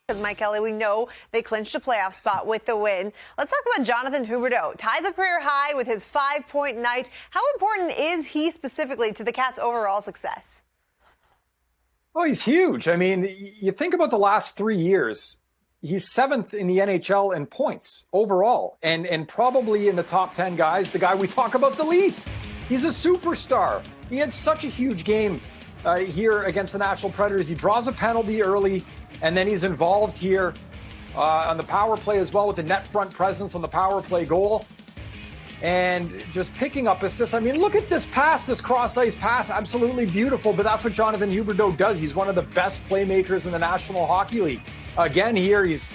Because, Mike Kelly, we know they clinched a playoff spot with the win. Let's talk about Jonathan Huberdeau. Ties a career high with his 5-point night. How important is he specifically to the Cats' overall success? Oh, he's huge. I mean, you think about the last 3 years, he's 7th in the NHL in points overall, and probably in the top 10 guys, the guy we talk about the least. He's a superstar. He had such a huge game here against the Nashville Predators. He draws a penalty early, and then he's involved here on the power play as well with the net front presence on the power play goal. And just picking up assists. I mean, look at this pass, this cross-ice pass. Absolutely beautiful, but that's what Jonathan Huberdeau does. He's one of the best playmakers in the National Hockey League. Again, here he's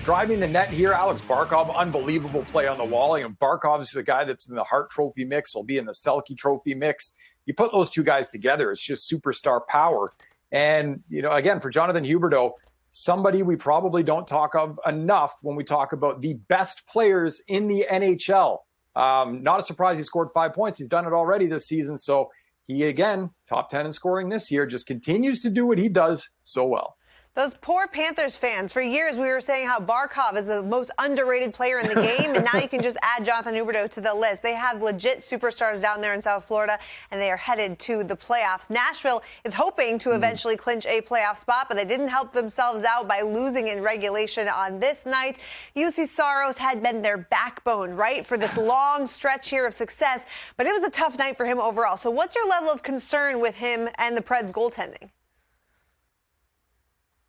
driving the net here. Alex Barkov, unbelievable play on the wall. You know, Barkov's the guy that's in the Hart Trophy mix. He'll be in the Selke Trophy mix. You put those two guys together, it's just superstar power. And, you know, again, for Jonathan Huberdeau, somebody we probably don't talk of enough when we talk about the best players in the NHL. Not a surprise he scored 5 points. He's done it already this season. So he, again, top 10 in scoring this year, just continues to do what he does so well. Those poor Panthers fans. For years, we were saying how Barkov is the most underrated player in the game, and now you can just add Jonathan Huberdeau to the list. They have legit superstars down there in South Florida, and they are headed to the playoffs. Nashville is hoping to eventually clinch a playoff spot, but they didn't help themselves out by losing in regulation on this night. UC Saros had been their backbone, right, for this long stretch here of success, but it was a tough night for him overall. So what's your level of concern with him and the Preds' goaltending?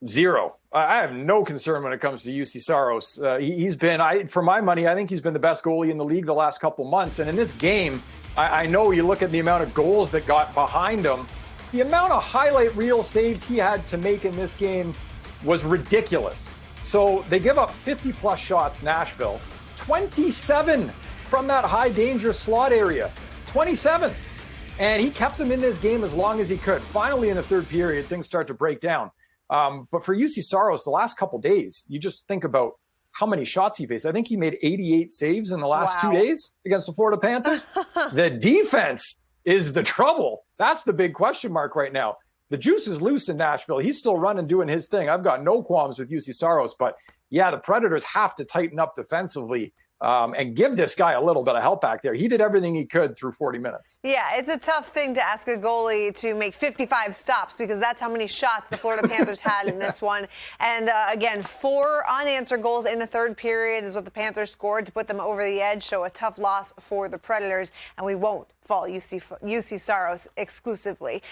Zero. I have no concern when it comes to UC Saros. He's been, for my money, I think he's been the best goalie in the league the last couple months. And in this game, I know you look at the amount of goals that got behind him. The amount of highlight reel saves he had to make in this game was ridiculous. So they give up 50-plus shots, Nashville. 27 from that high danger slot area. 27. And he kept them in this game as long as he could. Finally, in the third period, things start to break down. But for UC Saros, the last couple days, you just think about how many shots he faced. I think he made 88 saves in the last 2 days against the Florida Panthers. The defense is the trouble. That's the big question mark right now. The juice is loose in Nashville. He's still running, doing his thing. I've got no qualms with UC Saros, but yeah, the Predators have to tighten up defensively and give this guy a little bit of help back there. He did everything he could through 40 minutes. Yeah, it's a tough thing to ask a goalie to make 55 stops because that's how many shots the Florida Panthers had in this one. And again, 4 unanswered goals in the third period is what the Panthers scored to put them over the edge. So a tough loss for the Predators, and we won't fall UC Saros exclusively.